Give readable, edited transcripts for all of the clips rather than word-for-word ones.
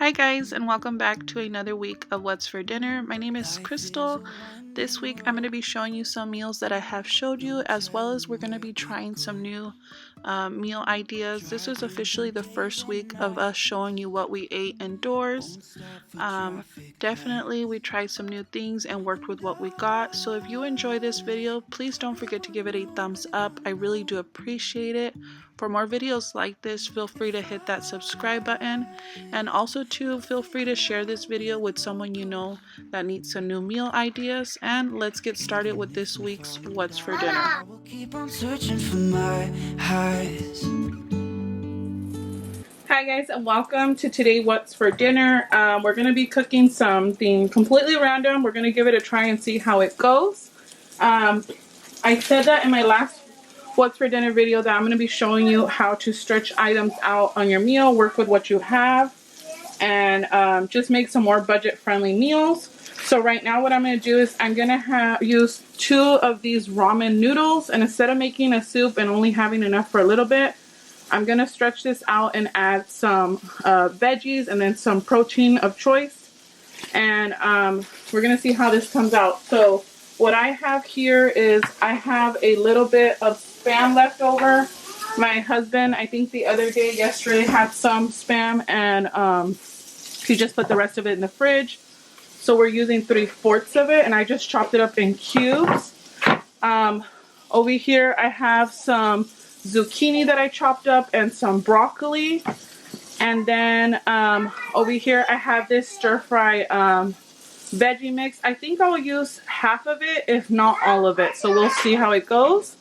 Hi guys, and welcome back to another week of What's for Dinner. My name is Crystal. This week I'm going to be showing you some meals that I have showed you, as well as we're going to be trying some new meal ideas. This is officially the first week of us showing you what we ate indoors. Definitely we tried some new things and worked with what we got. So if you enjoy this video, please don't forget to give it a thumbs up. I really do appreciate it. For more videos like this, feel free to hit that subscribe button, and also too feel free to share this video with someone you know that needs some new meal ideas. And let's get started with this week's What's for Dinner. I will keep on searching for my eyes. Hi guys, and welcome to today What's for Dinner. We're going to be cooking something completely random. We're going to give it a try and see how it goes. I said that in my last What's for Dinner video that I'm going to be showing you how to stretch items out on your meal, work with what you have, and just make some more budget-friendly meals. So right now what I'm going to do is I'm going to use 2 of these ramen noodles, and instead of making a soup and only having enough for a little bit, I'm going to stretch this out and add some veggies and then some protein of choice. And we're going to see how this comes out. So what I have here is I have a little bit of Spam left over. My husband, I think the other day, yesterday, had some Spam, and he just put the rest of it in the fridge. So we're using 3/4 of it, and I just chopped it up in cubes. Over here I have some zucchini that I chopped up and some broccoli. And then over here I have this stir-fry veggie mix. I think I'll use half of it, if not all of it. So we'll see how it goes.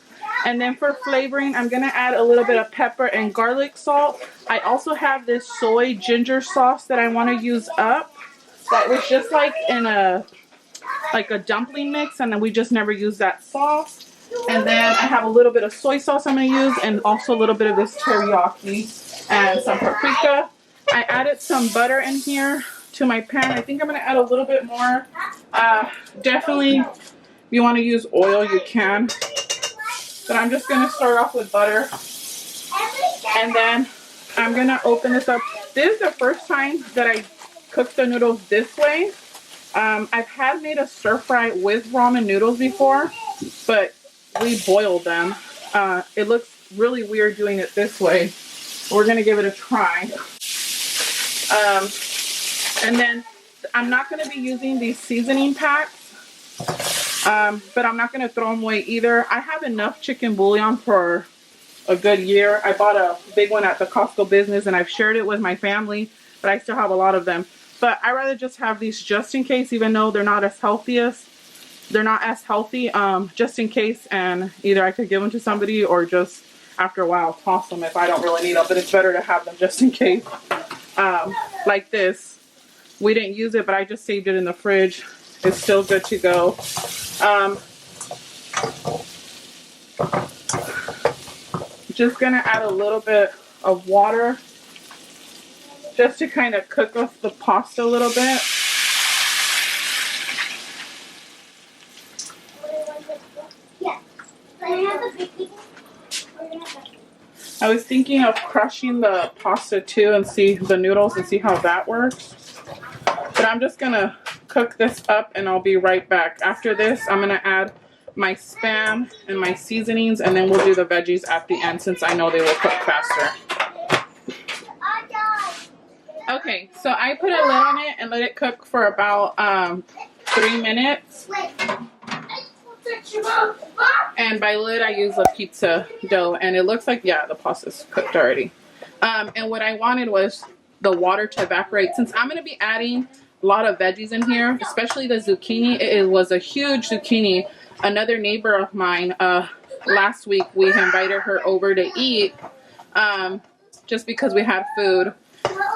And then for flavoring, I'm going to add a little bit of pepper and garlic salt. I also have this soy ginger sauce that I want to use up. That was just like in a dumpling mix, and then we just never used that sauce. And then I have a little bit of soy sauce I'm going to use, and also a little bit of this teriyaki and some paprika. I added some butter in here to my pan. I think I'm going to add a little bit more. Definitely, if you want to use oil, you can. But I'm just going to start off with butter. And then I'm going to open this up. This is the first time that I cooked the noodles this way. I've had made a stir fry with ramen noodles before, but we boiled them. It looks really weird doing it this way. We're going to give it a try. And then I'm not going to be using these seasoning packs. But I'm not going to throw them away either. I have enough chicken bouillon for a good year. I bought a big one at the Costco business, and I've shared it with my family, but I still have a lot of them. But I rather just have these just in case, even though they're not as healthy, just in case, and either I could give them to somebody or just after a while toss them if I don't really need them. But it's better to have them just in case. Like this. We didn't use it, but I just saved it in the fridge. It's still good to go. Just gonna add a little bit of water just to kind of cook up the pasta a little bit. I was thinking of crushing the pasta too and see the noodles and see how that works. But I'm just gonna cook this up and I'll be right back. After this, I'm gonna add my Spam and my seasonings, and then we'll do the veggies at the end since I know they will cook faster. Okay, so I put a lid on it and let it cook for about 3 minutes. And by lid I use a pizza dough, and it looks like, yeah, the pasta's cooked already. And what I wanted was the water to evaporate. Since I'm gonna be adding a lot of veggies in here, especially the zucchini. It was a huge zucchini. Another neighbor of mine, last week we invited her over to eat, just because we had food,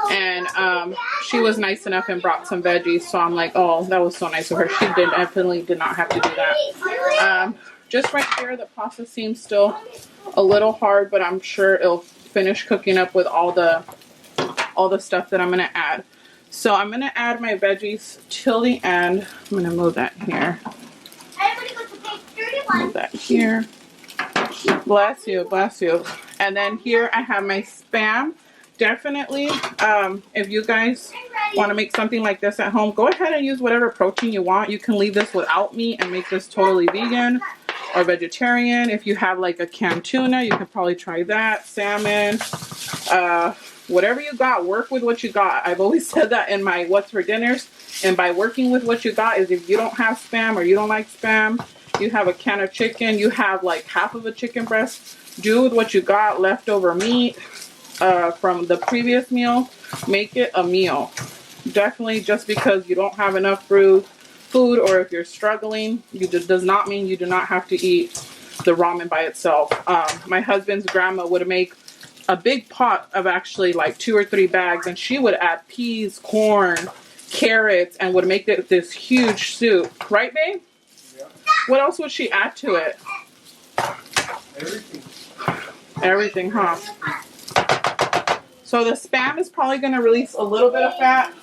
and she was nice enough and brought some veggies. So I'm like, oh, that was so nice of her. She definitely did not have to do that. Just right here, the pasta seems still a little hard, but I'm sure it'll finish cooking up with all the stuff that I'm gonna add. So I'm going to add my veggies till the end. I'm going to move that here. Move that here. Bless you, bless you. And then here I have my Spam. definitely, if you guys want to make something like this at home, go ahead and use whatever protein you want. You can leave this without meat and make this totally vegan or vegetarian. If you have like a canned tuna, you could probably try that. Salmon, whatever you got, work with what you got. I've always said that in my what's for dinners. And by working with what you got is if you don't have Spam or you don't like Spam, you have a can of chicken, you have like half of a chicken breast, do with what you got, leftover meat from the previous meal, make it a meal. Definitely, just because you don't have enough food or if you're struggling, does not mean you do not have to eat the ramen by itself. My husband's grandma would make a big pot of actually like 2 or 3 bags, and she would add peas, corn, carrots, and would make it this huge soup. Right, babe? Yeah. What else would she add to it? Everything, huh? So the Spam is probably going to release a little bit of fat,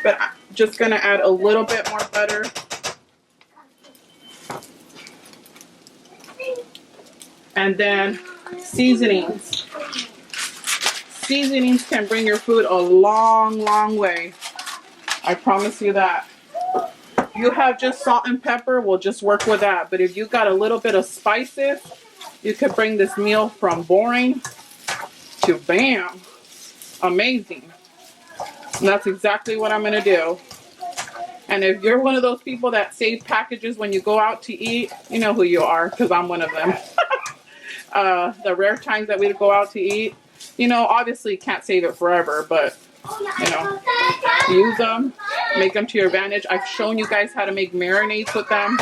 but I'm just going to add a little bit more butter. And then seasonings. Seasonings can bring your food a long, long way. I promise you that. You have just salt and pepper, we'll just work with that. But if you got a little bit of spices, you could bring this meal from boring to bam, amazing. And that's exactly what I'm going to do. And if you're one of those people that save packages when you go out to eat, you know who you are, because I'm one of them. The rare times that we go out to eat, you know, obviously can't save it forever, but you know, use them, make them to your advantage. I've shown you guys how to make marinades with them.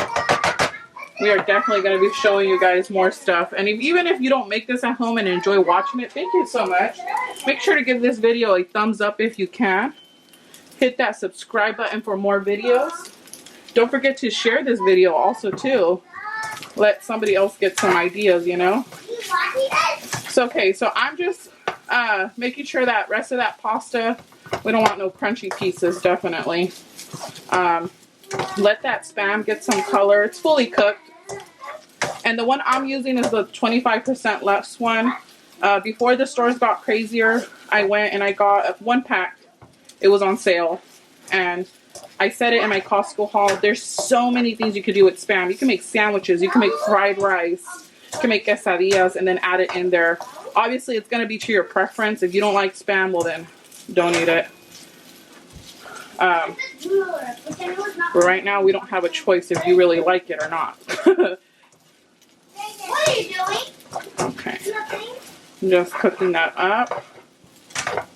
We are definitely going to be showing you guys more stuff. And even if you don't make this at home and enjoy watching it, thank you so much. Make sure to give this video a thumbs up if you can. Hit that subscribe button for more videos. Don't forget to share this video also too. Let somebody else get some ideas, you know. So okay, so I'm just making sure that rest of that pasta, we don't want no crunchy pieces, definitely. Let that Spam get some color. It's fully cooked. And the one I'm using is the 25% less one. Before the stores got crazier, I went and I got 1 pack. It was on sale. And I said it in my Costco haul. There's so many things you could do with Spam. You can make sandwiches. You can make fried rice. You can make quesadillas and then add it in there. Obviously, it's going to be to your preference. If you don't like Spam, well then, don't eat it. But right now, we don't have a choice if you really like it or not. What are you doing? Okay. I'm just cooking that up.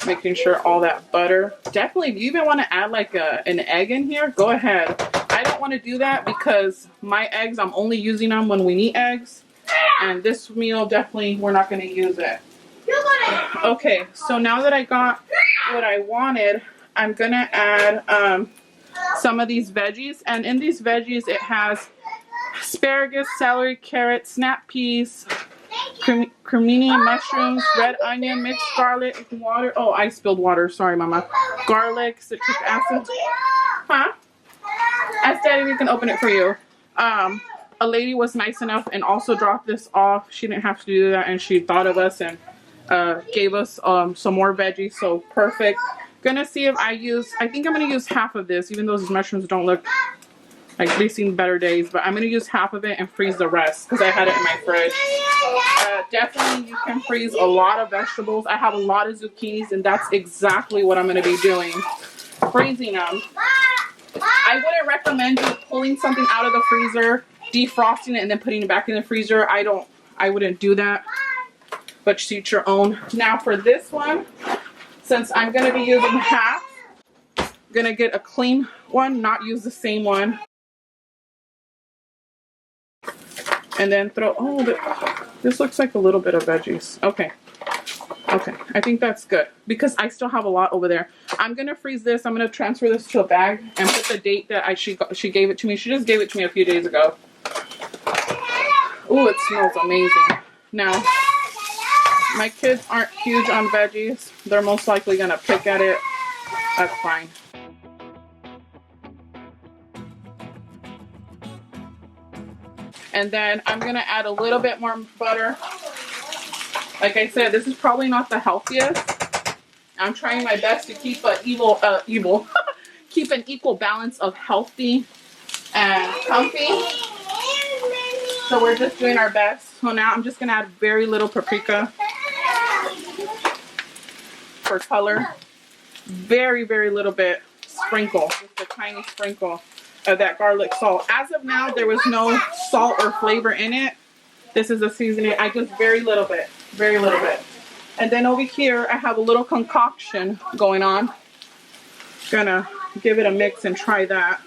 Making sure all that butter. Definitely, if you even want to add like an egg in here, go ahead. I don't want to do that because my eggs, I'm only using them when we need eggs. And this meal, definitely, we're not going to use it. Okay, so now that I got what I wanted, I'm going to add some of these veggies. And in these veggies, it has asparagus, celery, carrot, snap peas, cremini mushrooms, red onion, mixed garlic, water. Oh, I spilled water. Sorry, Mama. Garlic, citric acid. Huh? Ask Daddy if we can open it for you. A lady was nice enough and also dropped this off. She didn't have to do that, and she thought of us and gave us some more veggies. So perfect. Gonna see if I think I'm gonna use half of this, even though these mushrooms don't look like they've seen better days. But I'm gonna use half of it and freeze the rest because I had it in my fridge. Definitely, you can freeze a lot of vegetables. I have a lot of zucchinis, and that's exactly what I'm gonna be doing, freezing them. I wouldn't recommend you pulling something out of the freezer, defrosting it, and then putting it back in the freezer. I wouldn't do that, but suit your own. Now for this one, since I'm going to be using half, I'm going to get a clean one, not use the same one. And then throw, this looks like a little bit of veggies. Okay. Okay, I think that's good because I still have a lot over there. I'm going to freeze this. I'm going to transfer this to a bag and put the date that she gave it to me. She just gave it to me a few days ago. Ooh, it smells amazing. Now, my kids aren't huge on veggies. They're most likely going to pick at it. That's fine. And then I'm going to add a little bit more butter. Like I said, this is probably not the healthiest, I'm trying my best to keep a keep an equal balance of healthy and comfy. So we're just doing our best. So now I'm just gonna add very little paprika for color. Very, very little bit. Sprinkle, just a tiny sprinkle of that garlic salt. As of now, there was no salt or flavor in it. This is a seasoning. I just very little bit. Very little bit. And then over here, I have a little concoction going on. Gonna give it a mix and try that.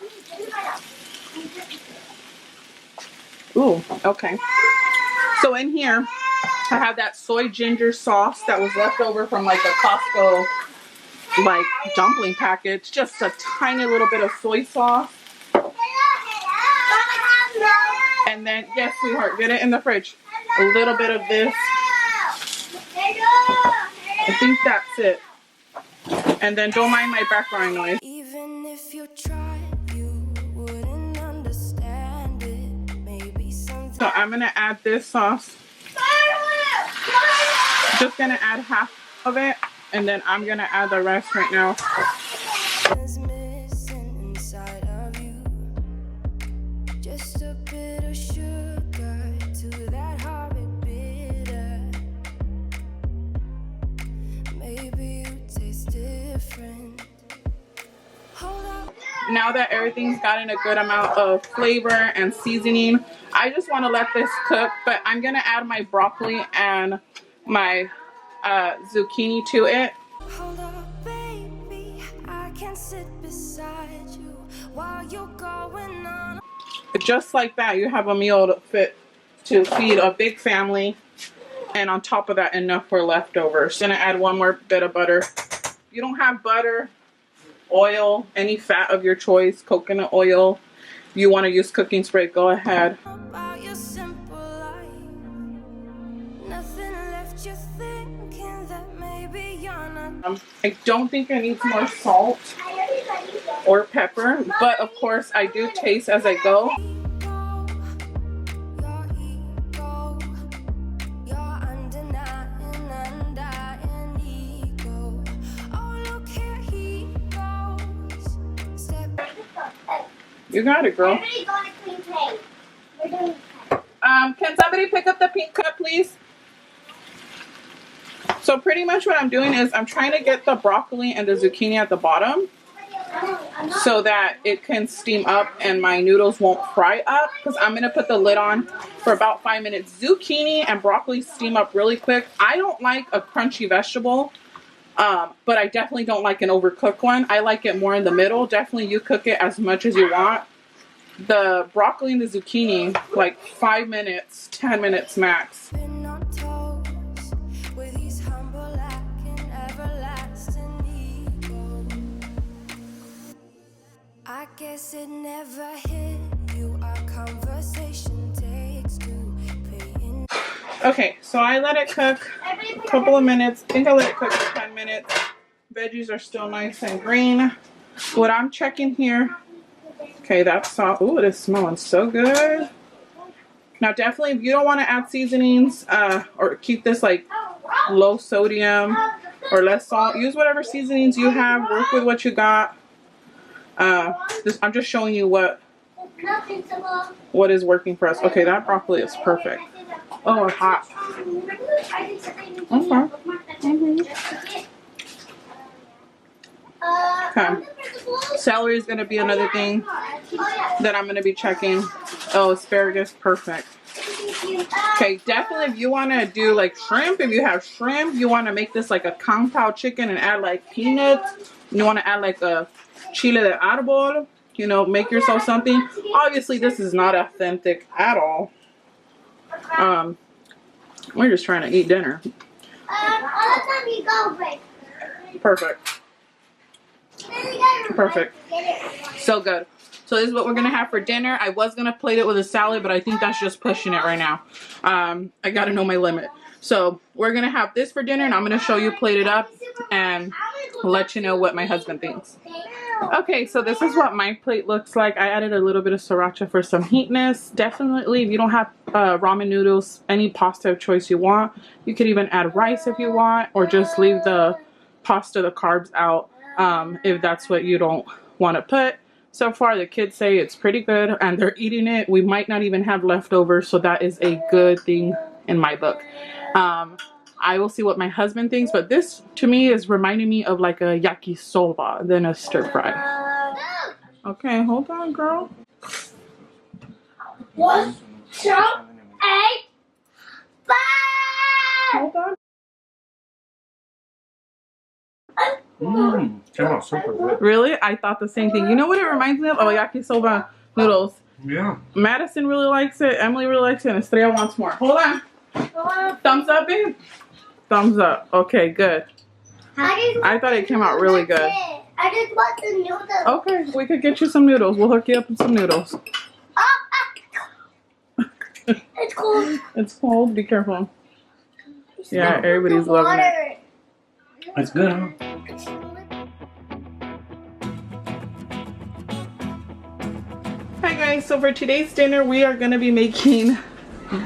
Ooh, okay. So in here, I have that soy ginger sauce that was left over from like a Costco like dumpling package. Just a tiny little bit of soy sauce. And then, yes, sweetheart, get it in the fridge. A little bit of this. I think that's it. And then don't mind my background noise. Even if you tried, you wouldn't understand it. Maybe something. So I'm gonna add this sauce. Just gonna add half of it, and then I'm gonna add the rest right now. is missing inside of you. Just a bit of sugar to that horrid bitter. Maybe you taste different. Hold up. Now that everything's gotten a good amount of flavor and seasoning, I just want to let this cook, but I'm gonna add my broccoli and my zucchini to it. Hold up, baby. I can sit beside you while you're going on. Just like that, you have a meal to feed a big family, and on top of that, enough for leftovers. Gonna add one more bit of butter. If you don't have butter, oil, any fat of your choice, coconut oil, if you want to use cooking spray, go ahead. About your simple life. Nothing left you thinking that maybe you're not. I don't think I need more salt or pepper, but of course I do taste as I go. You got it, girl. Can somebody pick up the pink cup, please? So pretty much what I'm doing is I'm trying to get the broccoli and the zucchini at the bottom so that it can steam up and my noodles won't fry up, because I'm going to put the lid on for about 5 minutes. Zucchini and broccoli steam up really quick. I don't like a crunchy vegetable, but I definitely don't like an overcooked one. I like it more in the middle. Definitely you cook it as much as you want. The broccoli and the zucchini, like 5 minutes, 10 minutes max. I guess it never hit you. Our conversation takes two. Okay, so I let it cook a couple of minutes. I think I let it cook for 10 minutes. Veggies are still nice and green. What I'm checking here, okay, that's all. Ooh, it is smelling so good. Now, definitely, if you don't want to add seasonings or keep this like low sodium or less salt, use whatever seasonings you have. Work with what you got. I'm just showing you what is working for us. Okay, that broccoli is perfect. Oh, it's hot. Okay. Celery is going to be another thing that I'm going to be checking. Oh, asparagus, perfect. Okay, definitely if you want to do like shrimp, if you have shrimp, you want to make this like a kung pao chicken and add like peanuts. You want to add like a chile de árbol, you know, make yourself something. Obviously, this is not authentic at all. We're just trying to eat dinner. Perfect. Perfect. So good. So this is what we're going to have for dinner. I was going to plate it with a salad, but I think that's just pushing it right now. I got to know my limit. So we're going to have this for dinner, and I'm going to show you plated up and let you know what my husband thinks. Okay, so this is what my plate looks like. I added a little bit of sriracha for some heatness. Definitely, if you don't have ramen noodles, any pasta of choice you want. You could even add rice if you want, or just leave the pasta, the carbs out, if that's what you don't want to put. So far, the kids say it's pretty good and they're eating it. We might not even have leftovers, so that is a good thing in my book. I will see what my husband thinks, but this to me is reminding me of like a yakisoba than a stir fry. Okay, hold on, girl. 1, 2, 8, 5. Hold on. Came out super good. Really? I thought the same thing. You know what it reminds me of? Oh, yakisoba noodles. Yeah. Madison really likes it. Emily really likes it. And Estrella wants more. Hold on. Thumbs up, babe? Thumbs up. Okay, good. I thought it came out really good. I just want the noodles. Okay, we could get you some noodles. We'll hook you up with some noodles. It's cold. It's cold. Be careful. Yeah, everybody's loving it. It's good, huh? Hi guys, so for today's dinner we are going to be making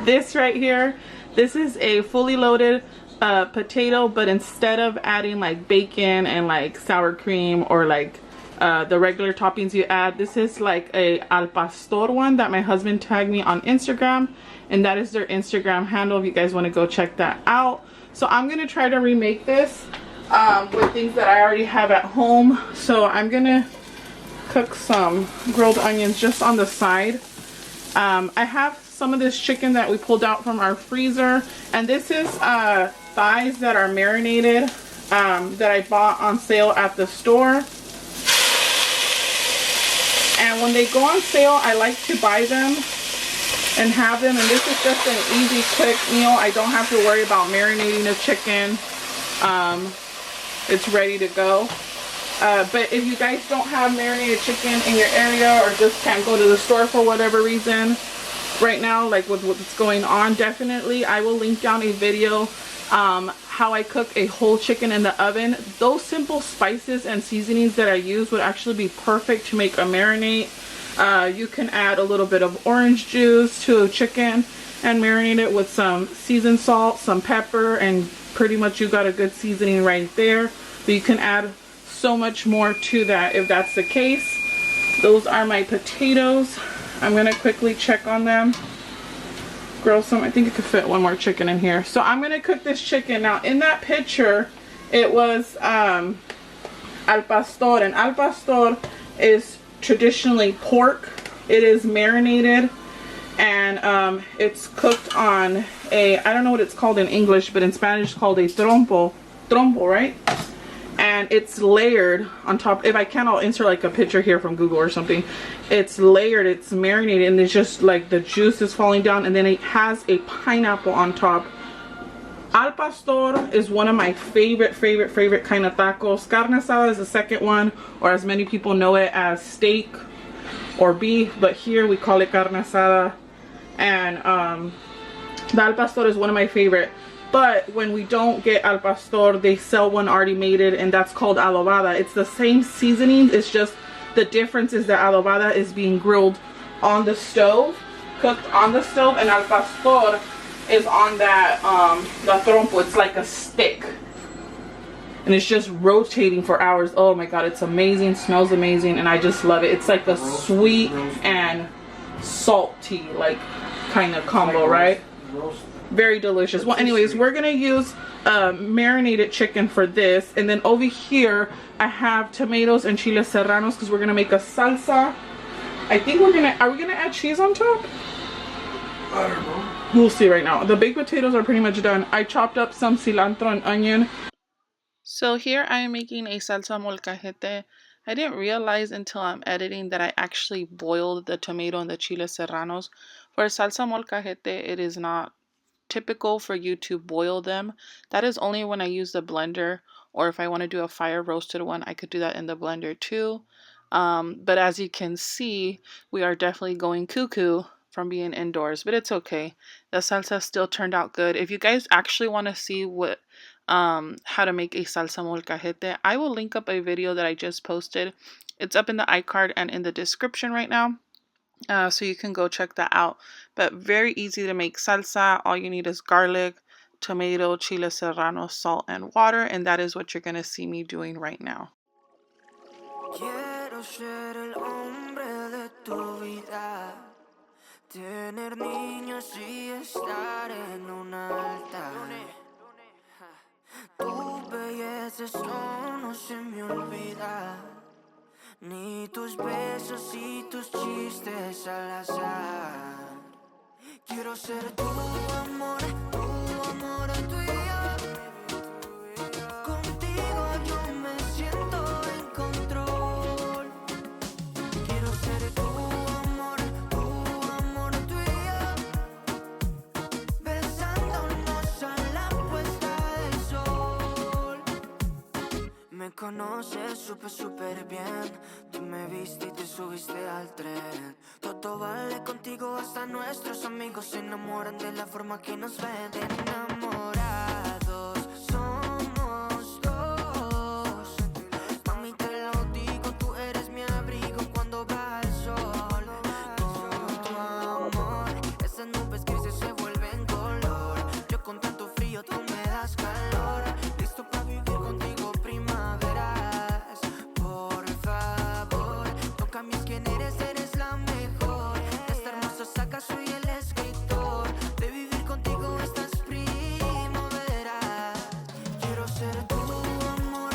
this right here. This is a fully loaded potato, but instead of adding like bacon and like sour cream or like the regular toppings you add, this is like a al pastor one that my husband tagged me on Instagram, and that is their Instagram handle if you guys want to go check that out. So I'm going to try to remake this with things that I already have at home. So I'm going to cook some grilled onions just on the side. I have some of this chicken that we pulled out from our freezer, and this is thighs that are marinated that I bought on sale at the store. And when they go on sale, I like to buy them and have them, and this is just an easy quick meal. I don't have to worry about marinating the chicken. It's ready to go. But if you guys don't have marinated chicken in your area or just can't go to the store for whatever reason right now, like with what's going on, definitely I will link down a video how I cook a whole chicken in the oven. Those simple spices and seasonings that I use would actually be perfect to make a marinade. You can add a little bit of orange juice to a chicken and marinate it with some seasoned salt, some pepper, and pretty much you got a good seasoning right there. But you can add so much more to that if that's the case. Those are my potatoes. I'm gonna quickly check on them. Grill some. I think it could fit one more chicken in here. So I'm gonna cook this chicken. Now in that picture it was al pastor, and al pastor is traditionally pork. It is marinated and it's cooked on a, I don't know what it's called in English, but in Spanish it's called a trompo, right? And it's layered on top. If I can, I'll insert like a picture here from Google or something. It's layered, it's marinated, and it's just like the juice is falling down, and then it has a pineapple on top. Al pastor is one of my favorite kind of tacos. Carne asada is the second one, or as many people know it as steak or beef, but here we call it carne asada. And the al pastor is one of my favorite. But when we don't get al pastor, they sell one already made it, and that's called adobada. It's the same seasoning, it's just the difference is that adobada is being grilled on the stove, cooked on the stove, and al pastor is on that the trompo. It's like a stick, and it's just rotating for hours. Oh my god, it's amazing, smells amazing, and I just love it. It's like a sweet and salty like kind of combo, right? Very delicious. Well, anyways, we're gonna use marinated chicken for this, and then over here I have tomatoes and chiles serranos because we're gonna make a salsa. I think are we gonna add cheese on top? I don't know. We'll see right now. The baked potatoes are pretty much done. I chopped up some cilantro and onion. So here I am making a salsa molcajete. I didn't realize until I'm editing that I actually boiled the tomato and the chiles serranos. For salsa molcajete, it is not typical for you to boil them. That is only when I use the blender, or if I want to do a fire roasted one, I could do that in the blender too. But as you can see, we are definitely going cuckoo from being indoors, but it's okay. The salsa still turned out good. If you guys actually want to see what how to make a salsa molcajete, I will link up a video that I just posted. It's up in the iCard and in the description right now. So you can go check that out. But very easy to make salsa. All you need is garlic, tomato, chile serrano, salt, and water, and that is what you're going to see me doing right now. Quiero ser el hombre de tu vida, tener niños y estar en un altar. Tu belleza eso no se me olvida, ni tus besos y tus chistes al azar. Quiero ser tu amor tuyo. Contigo yo me siento en control. Quiero ser tu amor tuyo. Besándonos a la puesta del sol. Me conoces súper bien. Tú me viste y te subiste al tren. Todo vale contigo, hasta nuestros amigos se enamoran de la forma que nos ven. Enamorados somos dos. Mami, te lo digo, tú eres mi abrigo cuando va el sol. Con tu amor, esas nubes grises se vuelven color. Yo con tanto frío, tú me das calor. Listo para vivir contigo primaveras. Por favor, toca mis quién eres, eres la mejor. De esta hermosa saga soy el escritor. De vivir contigo estas primaveras. Quiero ser tu amor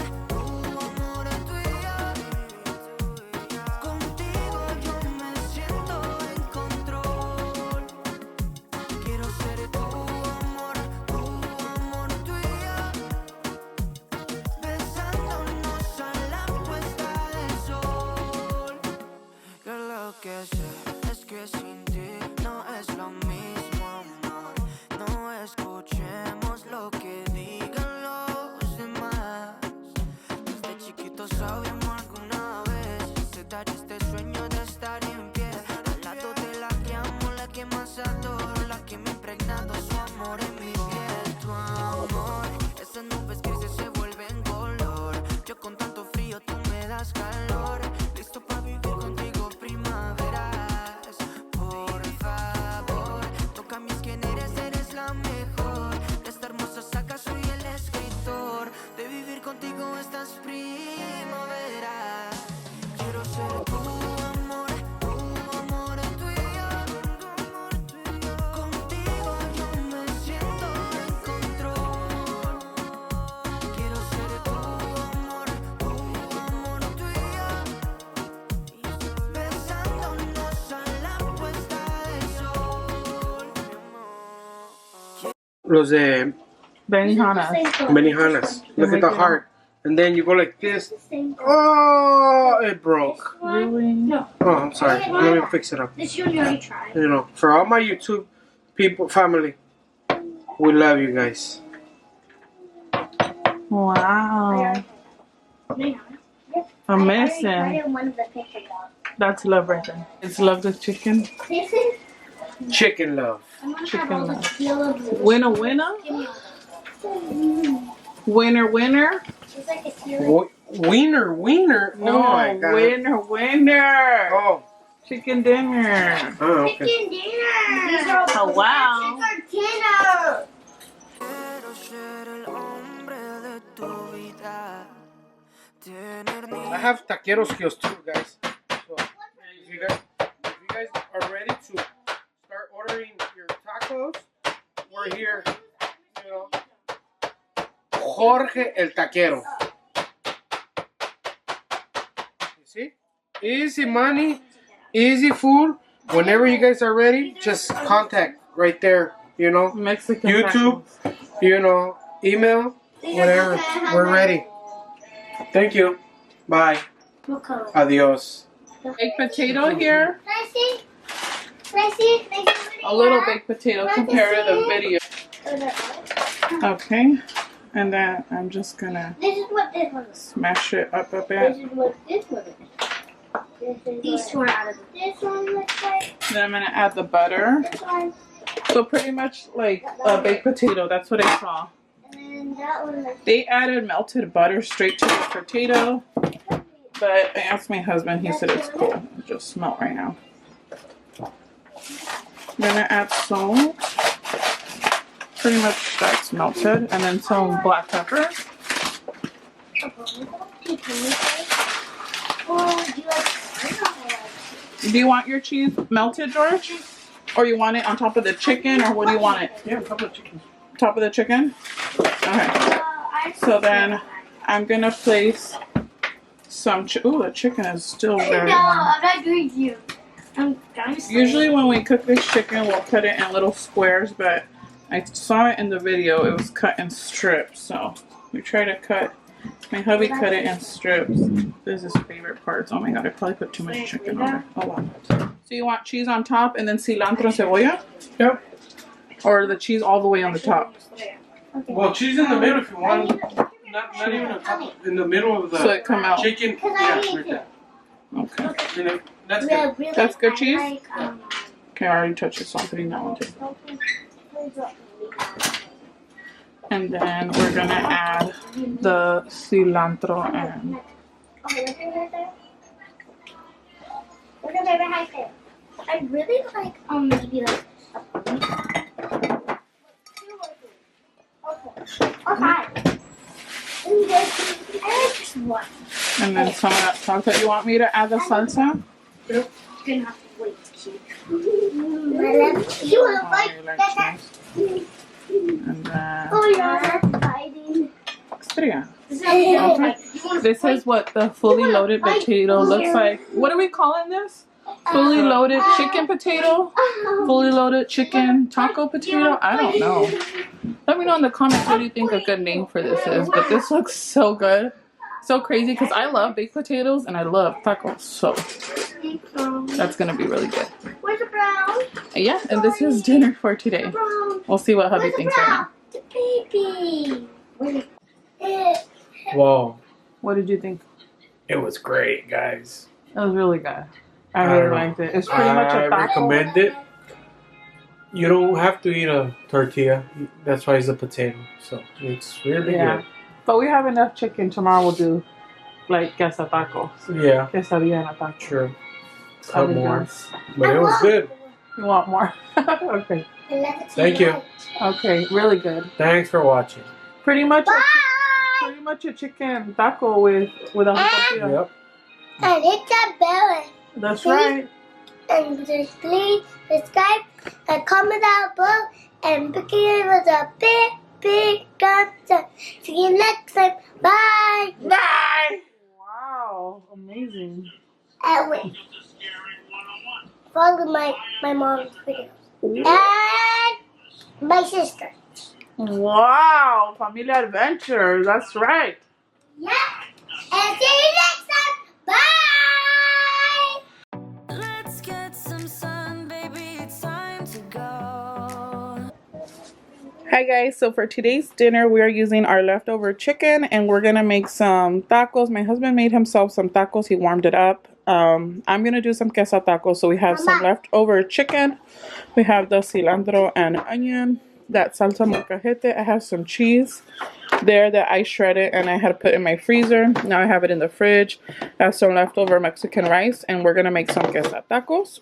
tuyo. Contigo yo me siento en control. Quiero ser tu amor tuyo. Besándonos a la puesta del sol. Que lo que sé es que sin ti no es lo mismo, amor. No escuchemos lo que digan los demás. Desde chiquitos sabíamos alguna vez se dar este sueño de estar en pie al lado de la que amo, la que más adoro, la que me ha impregnado su amor en mi piel. Tu amor, esas nubes grises se vuelven color. Yo con tanto frío, tú me das calor. Listo para vivir contigo primaveras. Por favor, toca mis quién eres, eres la mejor. De esta hermosa saga soy el escritor. De vivir contigo estas primaveras. Quiero ser tu amor tuyo. Contigo yo me siento en control. Quiero ser tu amor tuyo. Besándonos a la puesta del sol. Los de Benihana. Benihanas. Look at the heart. And then you go like this. Oh, it broke. Really? No. Oh, I'm sorry. Let me fix it up. This you already tried. You know, for all my YouTube people, family, we love you guys. Wow. Amazing. I one of the picture dogs. That's love right there. It's love the chicken. This is. Chicken love. I'm gonna Chicken have all the love. tequila blue. Winner, winner. Give me all Winner, winner. It's like a tequila. Wiener. No, Oh my God. winner, winner. Oh. Chicken dinner. Oh, okay. Chicken dinner. These are all Oh, wow. Chicken dinner. Quiero ser el hombre de tu vida. Tener I have taqueros kiosks too, guys. So if you guys are ready to start ordering your tacos, we're here. You know, Jorge el Taquero. You see? Easy money, easy food. Whenever you guys are ready, just contact right there. You know, Mexican YouTube, tacos. you know, email, whatever. We're ready. Thank you. Bye. What color? Adios. Baked potato here. Can I see? Can I see? Can I see A little baked potato compared to the video. Okay. And then I'm just gonna This is what this one is. smash it up a This bit. is what this one is. These two are out of this one looks like. Then I'm gonna add the butter. This one. So pretty much like a baked potato. That's what I saw. And then that one looks They added melted butter straight to the potato. But I asked my husband, he said it's cool. It just melt right now. I'm gonna add salt. pretty much that's melted. And then some black pepper. Do you want your cheese melted, George? Or you want it on top of the chicken, or what do you want it? Yeah, a couple of chickens. Top of the chicken? Okay. So then I'm gonna place some ooh, the chicken is still very warm. I'm not doing you. Usually when we cook this chicken, we'll cut it in little squares, but I saw it in the video, it was cut in strips. So we try to cut, my hubby cut it in strips. This is his favorite parts. Oh my god, I probably put too much chicken on there. Oh wow. So you want cheese on top and then cilantro and cebolla? Yep. Or the cheese all the way on the top? Well, cheese in the middle if you want. Not even on top. In the middle of the So it come out. chicken. Yeah, right there. Okay. You know, that's good. That's good cheese? Okay, I already touched it, so I'm putting that one too. And then we're gonna add the cilantro and I really like maybe like or five. I like just one. and then some of that salsa. You want me to add the salsa? You're gonna have to wait to keep. You will Oh, like you like that. cheese. And then Oh, you're fighting. Extria. Okay. This is what the fully loaded potato looks like. What are we calling this? Fully loaded chicken potato? Fully loaded chicken taco potato? I don't know. Let me know in the comments what do you think a good name for this is. But this looks so good. So crazy because I love baked potatoes and I love tacos. So that's going to be really good. Where's the brown? Yeah, and this is dinner for today. Brown. We'll see what hubby Where's the thinks right brown? now. The baby. Whoa. What did you think? It was great, guys. It was really good. I really liked it. It's pretty much a I taco. recommend it. You don't have to eat a tortilla. That's why it's a potato. So it's really Yeah. But we have enough chicken. Tomorrow we'll do like quesatacos. good. Yeah, Quesadilla and a taco. sure. How Cut many more. does? But it was good. You want more? Okay. Thank you. Okay, really good. Thanks for watching. Pretty much Bye. pretty much a chicken taco with a tortilla. Yep. And it's a belly. That's right. And please subscribe and comment down below. And begin with a big thumbs up. See you next time. Bye. Bye. Wow, amazing. And wait. Follow my mom's videos. And my sister. Wow, Familia Adventures. That's right. Yeah. And see you next time. Bye. Let's get some sun, baby. It's time to go. Hi guys, so for today's dinner we are using our leftover chicken and we're gonna make some tacos. My husband made himself some tacos. He warmed it up. I'm gonna do some quesatacos. So we have some leftover chicken. We have the cilantro and onion, that salsa molcajete. I have some cheese there that I shredded and I had put in my freezer. Now I have it in the fridge. I have some leftover Mexican rice and we're gonna make some quesatacos.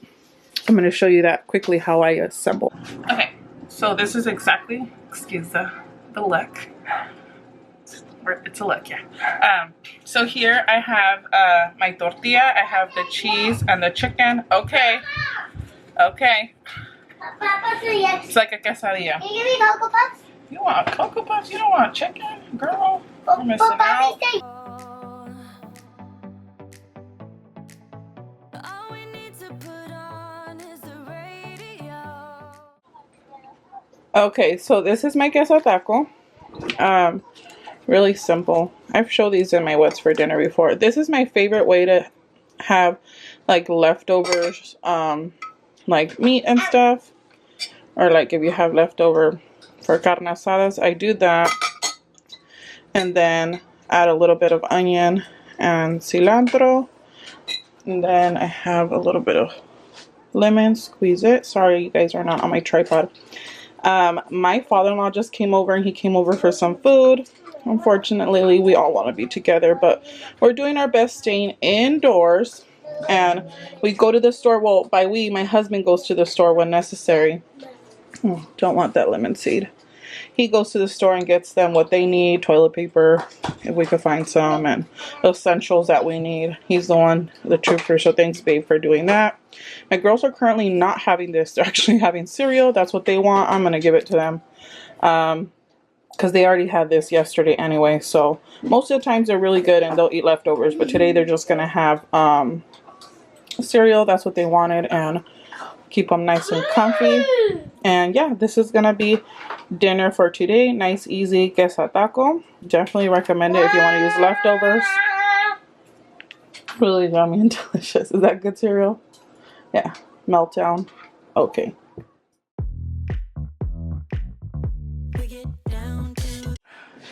I'm gonna show you that quickly how I assemble. Okay. So this is exactly, excuse the look, or it's a look, yeah. So here I have my tortilla, I have the cheese and the chicken. Okay, okay. Papa, yes. It's like a quesadilla. Can you give me Cocoa Puffs? You want Cocoa Puffs? You don't want chicken? Girl, you're missing out. All we need to put on is the radio. Okay, so this is my quesataco. Really simple. I've showed these in my What's for Dinner before. This is my favorite way to have like leftovers, like meat and stuff. Or like if you have leftover for carne asadas, I do that. And then add a little bit of onion and cilantro. And then I have a little bit of lemon, squeeze it. Sorry, you guys are not on my tripod. My father-in-law just came over and he came over for some food. Unfortunately, we all want to be together, but we're doing our best staying indoors. And we go to the store. Well, by we, my husband goes to the store when necessary. Oh, don't want that lemon seed. he goes to the store and gets them what they need, toilet paper, if we could find some, and essentials that we need. He's the one, the trooper, so thanks, babe, for doing that. My girls are currently not having this. They're actually having cereal. That's what they want. I'm going to give it to them. Because they already had this yesterday anyway. So most of the times they're really good and they'll eat leftovers. But today they're just going to have cereal. That's what they wanted. And keep them nice and comfy. And yeah, this is going to be dinner for today. Nice, easy quesataco. Definitely recommend it if you want to use leftovers. Really yummy and delicious. Is that good cereal? Yeah. Meltdown. Okay.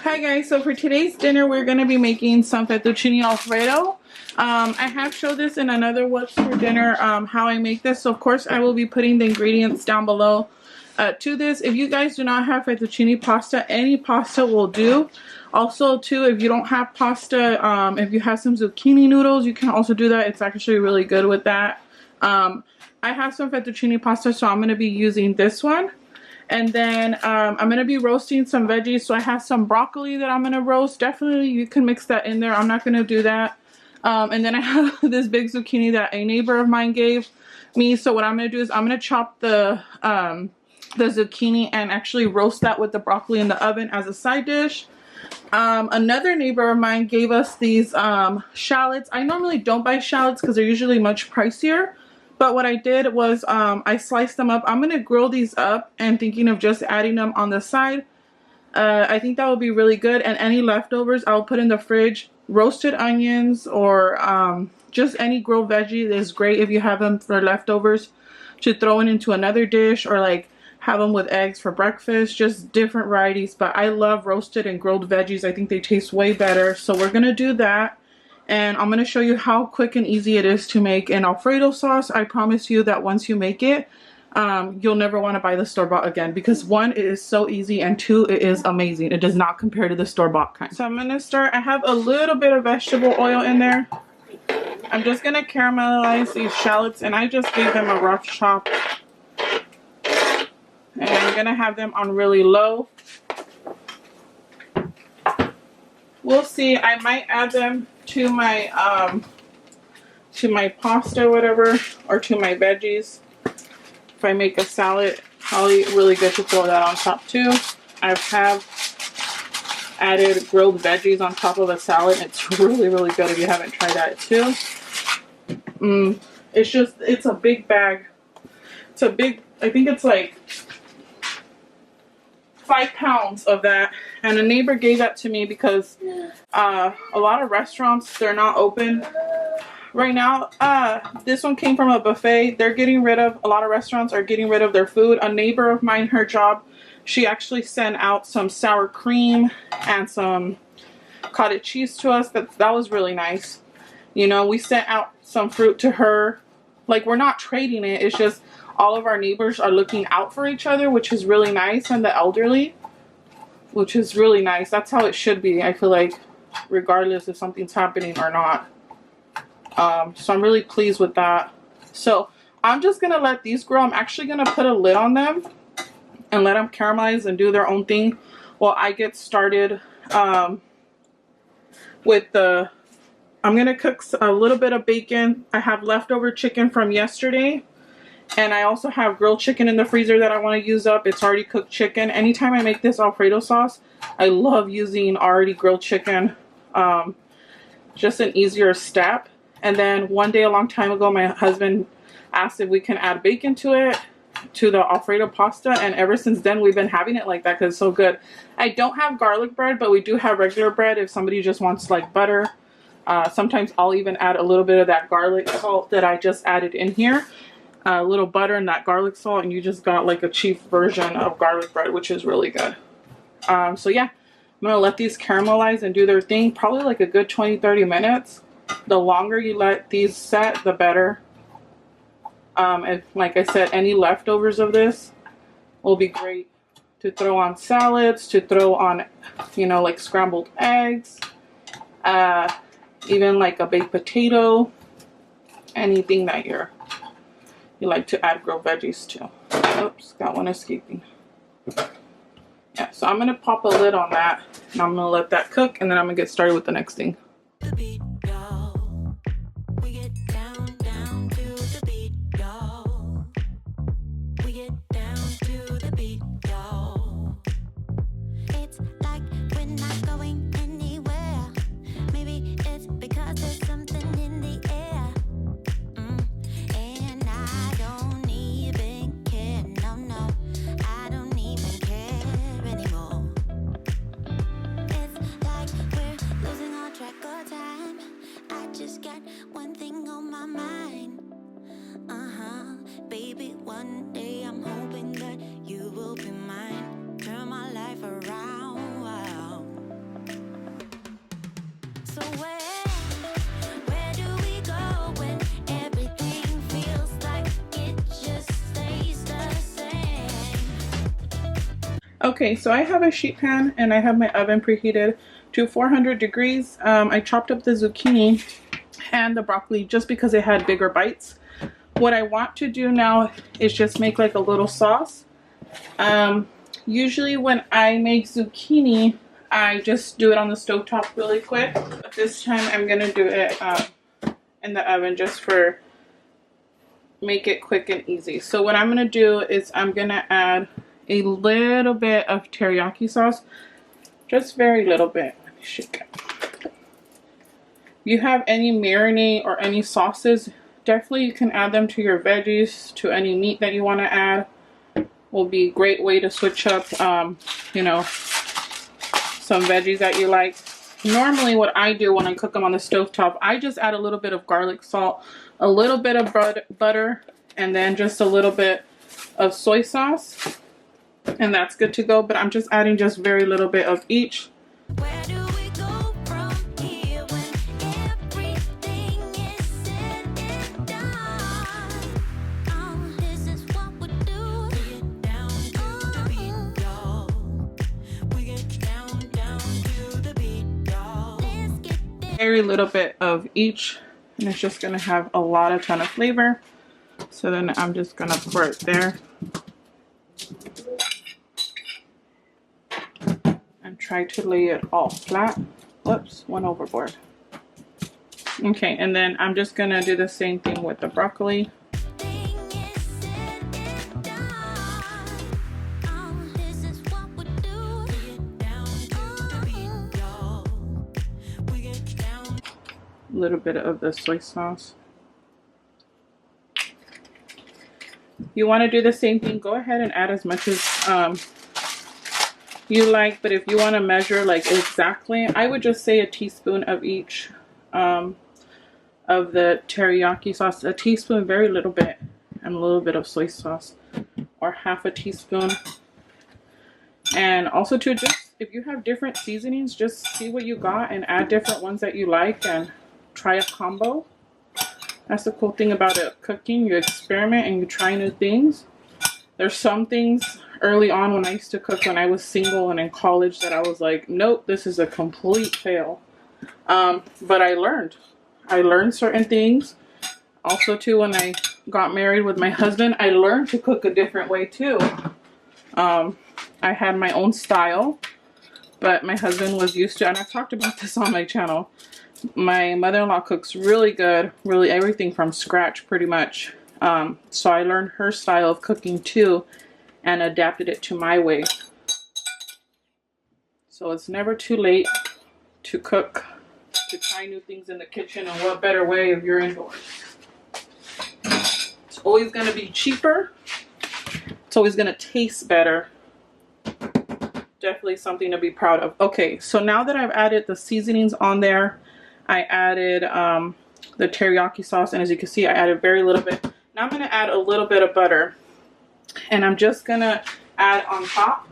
Hi guys, so for today's dinner we're going to be making some fettuccine alfredo. I have showed this in another what's for dinner how I make this, so of course I will be putting the ingredients down below to this. If you guys do not have fettuccine pasta, any pasta will do. Also too, if you don't have pasta, if you have some zucchini noodles, you can also do that. It's actually really good with that. I have some fettuccine pasta, so I'm going to be using this one. And then I'm going to be roasting some veggies. So I have some broccoli that I'm going to roast. Definitely you can mix that in there. I'm not going to do that. And then I have this big zucchini that a neighbor of mine gave me. So what I'm going to do is I'm going to chop the zucchini and actually roast that with the broccoli in the oven as a side dish. Another neighbor of mine gave us these shallots. I normally don't buy shallots because they're usually much pricier. But what I did was I sliced them up. I'm going to grill these up and thinking of just adding them on the side. I think that would be really good. And any leftovers I'll put in the fridge. Roasted onions or just any grilled veggie is great if you have them for leftovers to throw into another dish, or like have them with eggs for breakfast. Just different varieties. But I love roasted and grilled veggies. I think they taste way better. So we're going to do that. And I'm going to show you how quick and easy it is to make an Alfredo sauce. I promise you that once you make it, you'll never want to buy the store-bought again. Because one, it is so easy, and two, it is amazing. It does not compare to the store-bought kind. So I'm going to start. I have a little bit of vegetable oil in there. I'm just going to caramelize these shallots, and I just gave them a rough chop. And I'm going to have them on really low. We'll see. I might add them to my pasta or whatever, or to my veggies. If I make a salad, probably really good to throw that on top too. I have added grilled veggies on top of a salad. It's really, really good if you haven't tried that too. It's a big bag. It's a big, I think it's like 5 pounds of that, and a neighbor gave that to me because a lot of restaurants, they're not open right now. This one came from a buffet. They're getting rid of, a lot of restaurants are getting rid of their food. A neighbor of mine, her job, she actually sent out some sour cream and some cottage cheese to us. That was really nice. You know, we sent out some fruit to her. Like, we're not trading it. It's just all of our neighbors are looking out for each other, which is really nice, and the elderly, which is really nice. That's how it should be, I feel like, regardless if something's happening or not. So I'm really pleased with that. So I'm just going to let these grow. I'm actually going to put a lid on them and let them caramelize and do their own thing while I get started with the... I'm going to cook a little bit of bacon. I have leftover chicken from yesterday. And I also have grilled chicken in the freezer that I want to use up. It's already cooked chicken. Anytime I make this Alfredo sauce, I love using already grilled chicken. Just an easier step. And then one day a long time ago, my husband asked if we can add bacon to it, to the Alfredo pasta. And ever since then, we've been having it like that because it's so good. I don't have garlic bread, but we do have regular bread if somebody just wants like butter. Sometimes I'll even add a little bit of that garlic salt that I just added in here. A little butter and that garlic salt, and you just got like a cheap version of garlic bread, which is really good. So yeah, I'm gonna let these caramelize and do their thing, probably like a good 20-30 minutes. The longer you let these set, the better. And like I said, any leftovers of this will be great to throw on salads, to throw on, you know, like scrambled eggs, even like a baked potato, anything that you like to add grilled veggies to. Oops, got one escaping. Yeah, so I'm gonna pop a lid on that and I'm gonna let that cook, and then I'm gonna get started with the next thing. Baby, one day I'm hoping that you will be mine. Turn my life around. Wow. So where do we go when everything feels like it just stays the same? Okay, so I have a sheet pan and I have my oven preheated to 400 degrees. I chopped up the zucchini and the broccoli just because it had bigger bites. What I want to do now is just make like a little sauce. Usually when I make zucchini, I just do it on the stovetop really quick. But this time I'm gonna do it in the oven just for make it quick and easy. So what I'm gonna do is I'm gonna add a little bit of teriyaki sauce, just very little bit. Let me shake it. If you have any marinade or any sauces, definitely you can add them to your veggies, to any meat that you want to add. Will be a great way to switch up, you know, some veggies that you like. Normally what I do when I cook them on the stovetop, I just add a little bit of garlic salt, a little bit of butter, and then just a little bit of soy sauce. And that's good to go, but I'm just adding just very little bit of each. Where do we go from here when everything is said and done? This is what we do. We get down to the beat, y'all. We get down to the beat, y'all. Let's get there. Very little bit of each, and it's just gonna have a ton of flavor. So then I'm just gonna pour it there. And try to lay it all flat. Whoops, went overboard. Okay, and then I'm just gonna do the same thing with the broccoli. A little bit of the soy sauce. You want to do the same thing, go ahead and add as much as you like, but if you want to measure like exactly, I would just say a teaspoon of each of the teriyaki sauce, a teaspoon, very little bit, and a little bit of soy sauce, or half a teaspoon. And also to just, if you have different seasonings, just see what you got and add different ones that you like and try a combo. That's the cool thing about it, cooking. You experiment and you try new things. There's some things early on when I used to cook when I was single and in college that I was like, nope, this is a complete fail. But I learned certain things. Also too, when I got married with my husband, I learned to cook a different way too. I had my own style, but my husband was used to, and I've talked about this on my channel. My mother-in-law cooks really good, really everything from scratch pretty much. So I learned her style of cooking too and adapted it to my way. So it's never too late to cook, to try new things in the kitchen, and what better way if you're indoors. It's always going to be cheaper. It's always going to taste better. Definitely something to be proud of. Okay, so now that I've added the seasonings on there, I added the teriyaki sauce, and as you can see, I added very little bit. Now I'm going to add a little bit of butter, and I'm just going to add on top.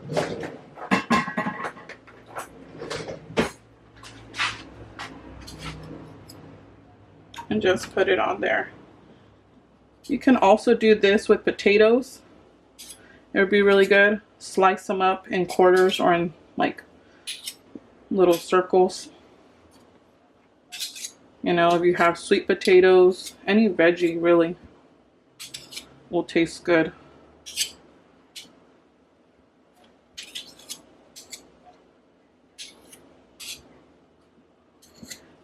And just put it on there. You can also do this with potatoes. It would be really good. Slice them up in quarters or in like little circles. You know, if you have sweet potatoes, any veggie really will taste good.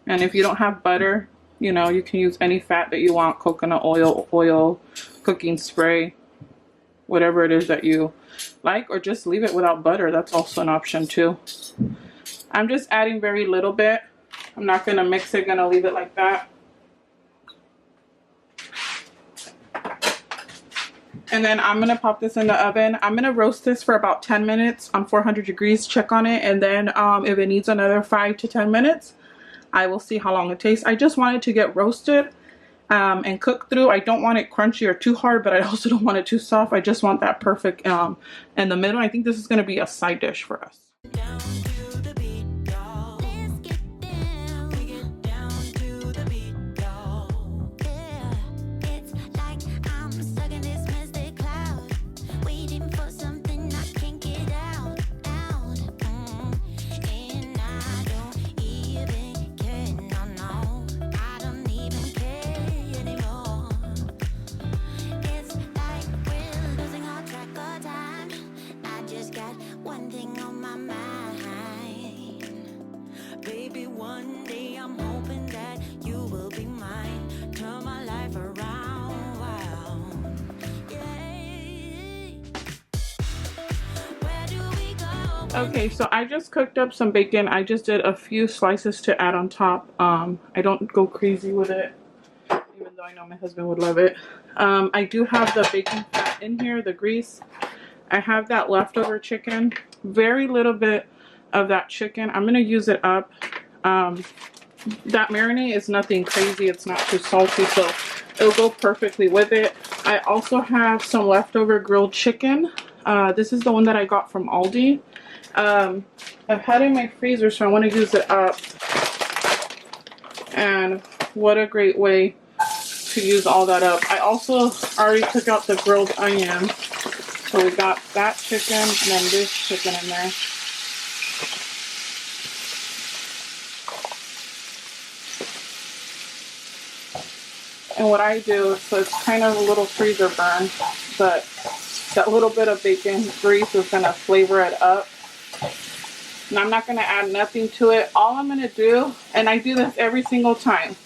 And if you don't have butter, you know, you can use any fat that you want, coconut oil, cooking spray, whatever it is that you like, or just leave it without butter. That's also an option too. I'm just adding very little bit. I'm not gonna mix it, gonna leave it like that. And then I'm gonna pop this in the oven. I'm gonna roast this for about 10 minutes on 400 degrees, check on it, and then if it needs another 5 to 10 minutes, I will see how long it takes. I just want it to get roasted and cooked through. I don't want it crunchy or too hard, but I also don't want it too soft. I just want that perfect in the middle. I think this is gonna be a side dish for us. Okay, so I just cooked up some bacon. I just did a few slices to add on top. I don't go crazy with it, even though I know my husband would love it. I do have the bacon fat in here, the grease. I have that leftover chicken. Very little bit of that chicken. I'm gonna use it up. That marinade is nothing crazy. It's not too salty, so it'll go perfectly with it. I also have some leftover grilled chicken. This is the one that I got from Aldi. I've had it in my freezer, so I want to use it up. And what a great way to use all that up. I also already took out the grilled onion. So we got that chicken and then this chicken in there. And what I do, so it's kind of a little freezer burn, but that little bit of bacon grease is going to flavor it up. And I'm not going to add nothing to it. All I'm going to do, and I do this every single time.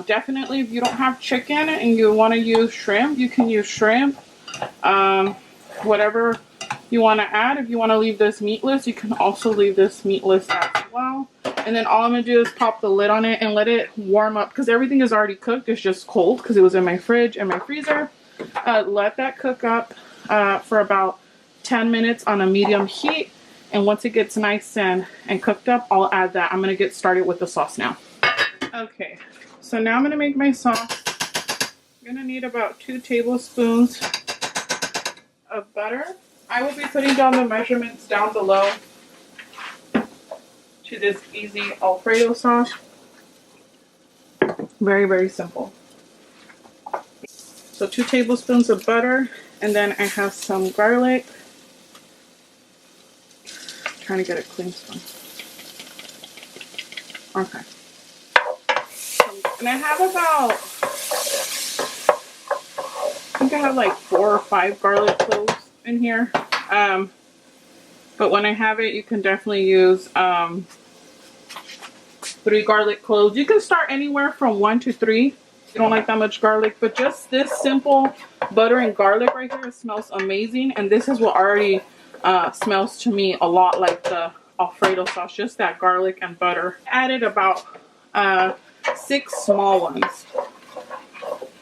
Definitely if you don't have chicken and you want to use shrimp, you can use shrimp. Whatever you want to add. If you want to leave this meatless, you can also leave this meatless as well. And then all I'm going to do is pop the lid on it and let it warm up, because everything is already cooked. It's just cold because it was in my fridge and my freezer. Let that cook up for about 10 minutes on a medium heat. And once it gets nice and cooked up, I'll add that. I'm going to get started with the sauce now. Okay, so now I'm going to make my sauce. I'm going to need about 2 tablespoons of butter. I will be putting down the measurements down below to this easy Alfredo sauce. Very, very simple. So 2 tablespoons of butter, and then I have some garlic. Trying to get a clean spoon. Okay. And I have about, I think I have like 4 or 5 garlic cloves in here. But when I have it, you can definitely use 3 garlic cloves. You can start anywhere from 1 to 3. You don't like that much garlic, but just this simple butter and garlic right here, it smells amazing. And this is what already smells to me a lot like the Alfredo sauce, just that garlic and butter. I added about 6 small ones,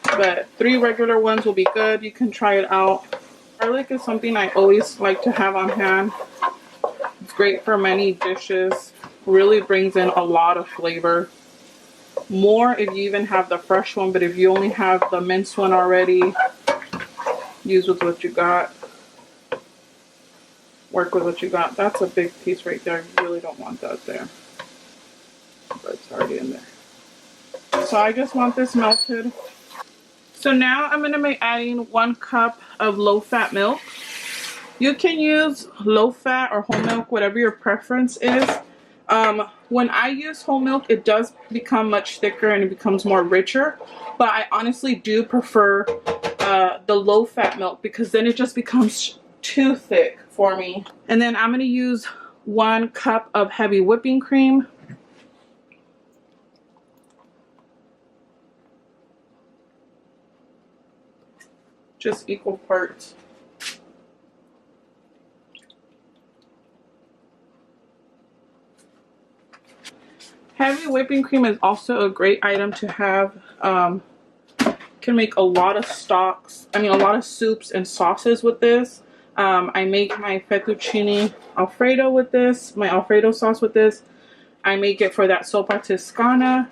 but 3 regular ones will be good. You can try it out. Garlic is something I always like to have on hand. It's great for many dishes. Really brings in a lot of flavor. More if you even have the fresh one, but if you only have the minced one already, use with what you got. Work with what you got. That's a big piece right there. I really don't want that there, but it's already in there. So I just want this melted. So now I'm going to be adding 1 cup of low-fat milk. You can use low-fat or whole milk, whatever your preference is. When I use whole milk, it does become much thicker and it becomes more richer. But I honestly do prefer the low-fat milk, because then it just becomes too thick for me. And then I'm going to use 1 cup of heavy whipping cream. just equal parts. Heavy whipping cream is also a great item to have. Can make a lot of stocks, a lot of soups and sauces with this. I make my fettuccine Alfredo with this, my Alfredo sauce with this. I make it for that sopa Toscana.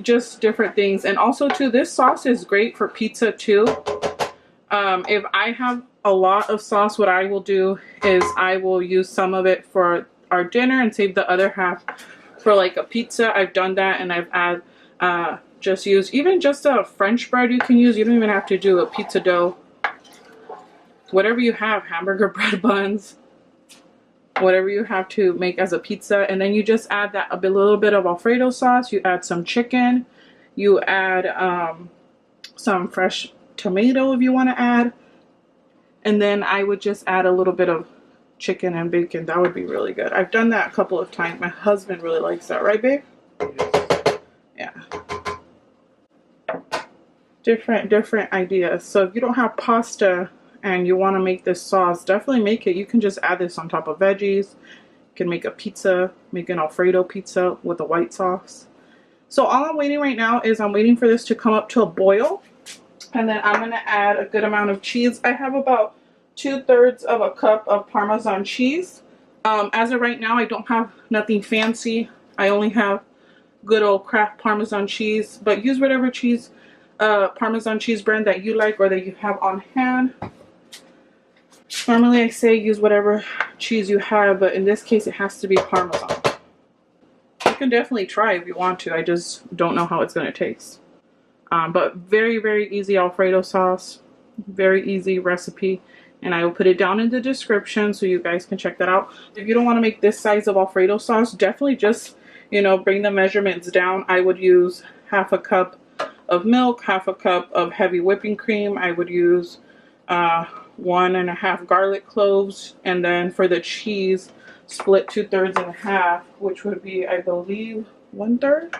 Just different things. And also too, this sauce is great for pizza too. If I have a lot of sauce, what I will do is I will use some of it for our dinner and save the other half for like a pizza. I've done that, and I've added just use even just a French bread you can use. You don't even have to do a pizza dough. Whatever you have, hamburger bread buns, whatever you have to make as a pizza, and then you just add that a little bit of Alfredo sauce. You add some chicken, you add some fresh tomato if you want to add, and then I would just add a little bit of chicken and bacon. That would be really good. I've done that a couple of times. My husband really likes that, right babe? Yeah. Different ideas. So if you don't have pasta and you want to make this sauce, definitely make it. You can just add this on top of veggies. You can make a pizza, make an Alfredo pizza with a white sauce. So all I'm waiting right now is I'm waiting for this to come up to a boil, and then I'm going to add a good amount of cheese. I have about 2/3 of a cup of Parmesan cheese. As of right now, I don't have nothing fancy. I only have good old Kraft Parmesan cheese, but use whatever cheese, Parmesan cheese brand that you like or that you have on hand. Normally I say use whatever cheese you have, but in this case it has to be Parmesan. You can definitely try if you want to. I just don't know how it's going to taste. But very, very easy Alfredo sauce. Very easy recipe. And I will put it down in the description so you guys can check that out. If you don't want to make this size of Alfredo sauce, definitely just, bring the measurements down. I would use half a cup of milk, half a cup of heavy whipping cream. I would use 1.5 garlic cloves. And then for the cheese, split 2/3 and a half, which would be, I believe, 1/3. Is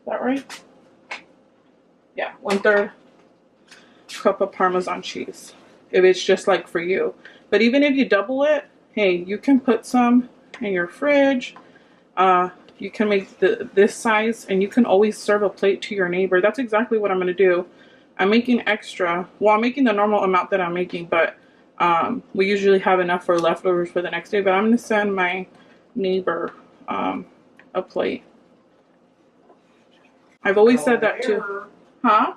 that right? Yeah, 1/3 cup of Parmesan cheese. If it's just like for you. But even if you double it, hey, you can put some in your fridge. You can make this size, and you can always serve a plate to your neighbor. That's exactly what I'm going to do. I'm making extra. Well, I'm making the normal amount that I'm making, but we usually have enough for leftovers for the next day. But I'm going to send my neighbor a plate. I've always said that too. Huh?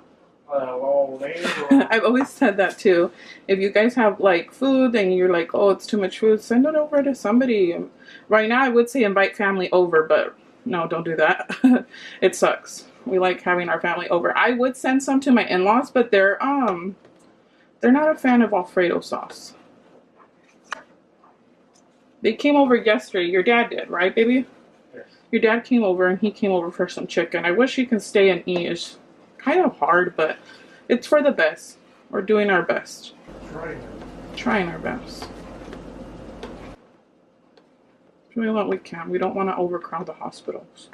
I've always said that too. If you guys have like food and you're like, oh, it's too much food, send it over to somebody. Right now I would say invite family over, but no, don't do that. It sucks. We like having our family over. I would send some to my in-laws, but they're not a fan of Alfredo sauce. They came over yesterday. Your dad did, right, baby? Yes. Your dad came over, and he came over for some chicken. I wish he can stay and eat. It's kind of hard, but it's for the best. We're doing our best. Trying our best. Doing what we can. We don't want to overcrowd the hospitals.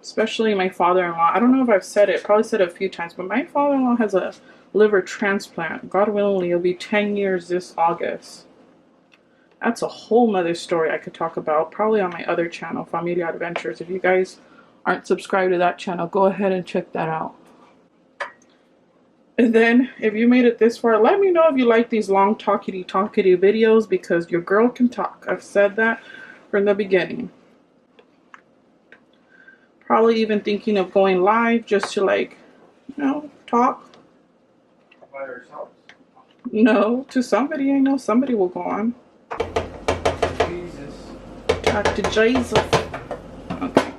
Especially my father-in-law. I don't know if I've said it. Probably said it a few times, but my father-in-law has a liver transplant. God willing, it'll be 10 years this August. That's a whole nother story I could talk about. Probably on my other channel, Familia Adventures. If you guys aren't subscribed to that channel, go ahead and check that out. And then if you made it this far, let me know if you like these long talkity videos, because your girl can talk. I've said that from the beginning. Probably even thinking of going live just to talk. By yourself? No, to somebody. I know somebody will go on. Jesus. Talk to Jesus. Okay.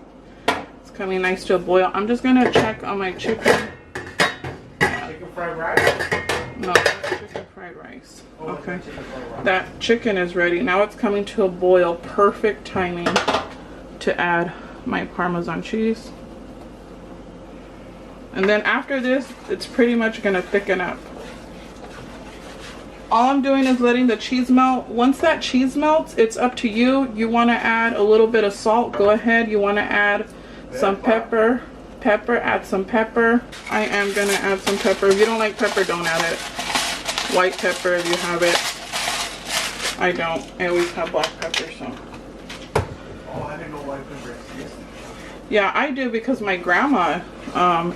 It's coming nice to a boil. I'm just gonna check on my chicken. Chicken fried rice? No, that's chicken fried rice. Okay. That chicken is ready. Now it's coming to a boil. Perfect timing to add my Parmesan cheese. And then after this, it's pretty much gonna thicken up. All I'm doing is letting the cheese melt. Once that cheese melts, it's up to you. You want to add a little bit of salt, go ahead. You want to add some pepper. Pepper, add some pepper. I am gonna add some pepper. If you don't like pepper, don't add it. White pepper if you have it. I don't. I always have black pepper, so. Oh, I didn't know white pepper existed. Yeah, I do because my grandma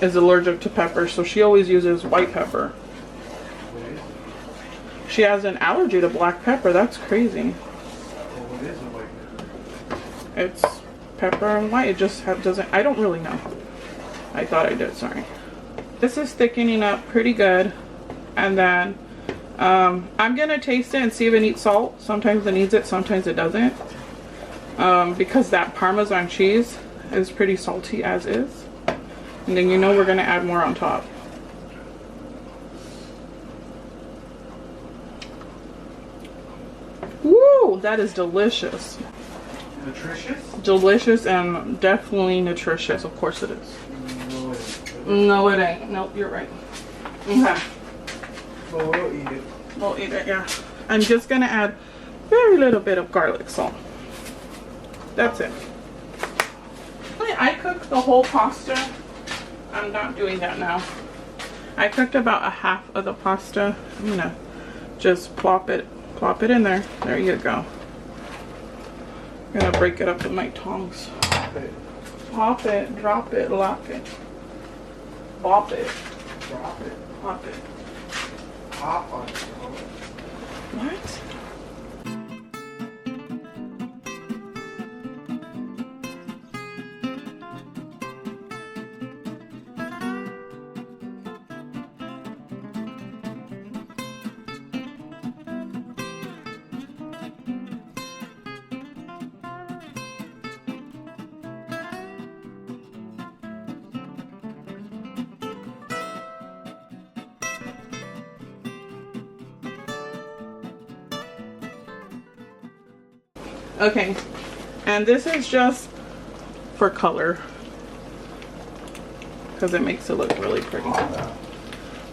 is allergic to pepper, so she always uses white pepper. She has an allergy to black pepper. That's crazy. What is a white pepper? It's pepper and white. It just doesn't. I don't really know. I thought I did. Sorry. This is thickening up pretty good, and then I'm gonna taste it and see if it needs salt. Sometimes it needs it, sometimes it doesn't. Because that Parmesan cheese is pretty salty as is, and then you know we're gonna add more on top. Woo! That is delicious. Nutritious? Delicious and definitely nutritious. Of course it is. No, it ain't. Nope, you're right. Okay. Well, we'll eat it. We'll eat it, yeah. I'm just gonna add very little bit of garlic salt. That's it. I cooked the whole pasta. I'm not doing that now. I cooked about a half of the pasta. I'm gonna just plop it in there. There you go. I'm gonna break it up with my tongs. Pop it, drop it, lock it. Bop it. Drop it. Pop it. Pop on it. What? Okay, and this is just for color because it makes it look really pretty.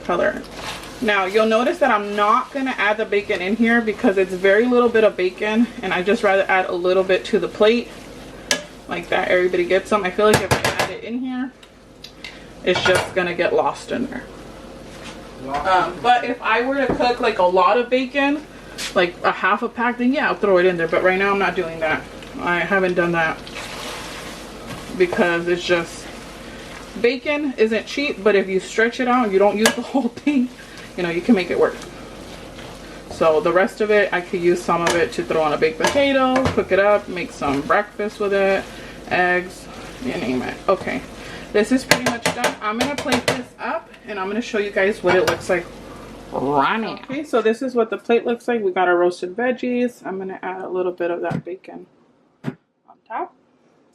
Color. Now you'll notice that I'm not gonna add the bacon in here because it's very little bit of bacon, and I just rather add a little bit to the plate like that. Everybody gets some. I feel like if I add it in here, it's just gonna get lost in there. But if I were to cook like a lot of bacon, like a half a pack, then yeah, I'll throw it in there. But right now I'm not doing that. I haven't done that because it's just, bacon isn't cheap, but if you stretch it out and you don't use the whole thing, you know, you can make it work. So the rest of it, I could use some of it to throw on a baked potato, cook it up, make some breakfast with it, eggs, you name it. Okay, this is pretty much done. I'm gonna plate this up and I'm gonna show you guys what it looks like running. Okay, so this is what the plate looks like. We got our roasted veggies. I'm gonna add a little bit of that bacon on top,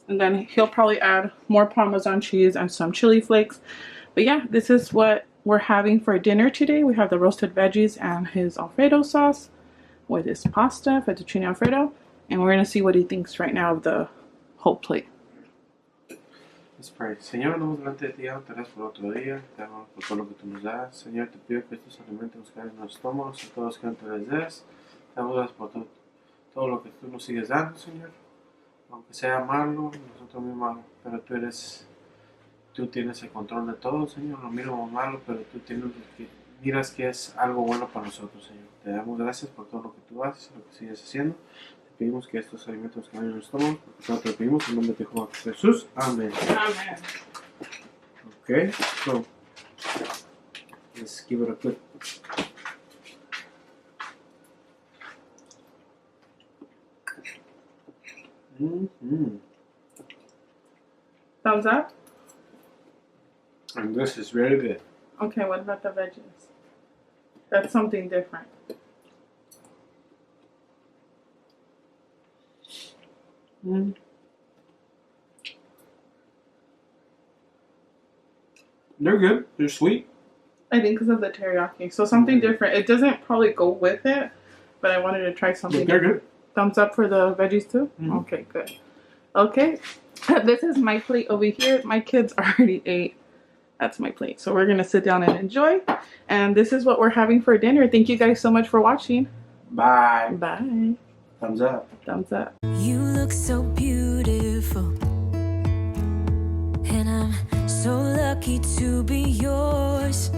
and then he'll probably add more Parmesan cheese and some chili flakes. But yeah, this is what we're having for dinner today. We have the roasted veggies and his Alfredo sauce with his pasta, Fettuccine Alfredo, and we're gonna see what he thinks right now of the whole plate. Let's pray. Señor, nos delante de ti, te das por otro día, te damos por todo lo que tú nos das. Señor, te pido que estos alimentos nos caigan en los estómagos y todos que te les des. Te damos por todo lo que tú nos sigues dando, Señor. Aunque sea malo, nosotros muy malo, pero tú tienes el control de todo, Señor. Lo miramos malo, pero tú miras que es algo bueno para nosotros, Señor. Te damos gracias por todo lo que tú haces, lo que sigues haciendo. Pedimos que estos alimentos nos caigan en el estómago, porque nosotros te pedimos en nombre de Jehová Jesús. Amén. Amen. Okay, so let's give it a good. Thumbs up. And this is very good. Okay, what about the veggies? That's something different. They're good. They're sweet. I think because of the teriyaki. So something different. It doesn't probably go with it, but I wanted to try something They're different. good. Thumbs up for the veggies too? Okay, good. Okay, this is my plate over here. My kids already ate. That's my plate. So we're going to sit down and enjoy. And this is what we're having for dinner. Thank you guys so much for watching. Bye. Bye. Thumbs up. Thumbs up. You look so beautiful, and I'm so lucky to be yours.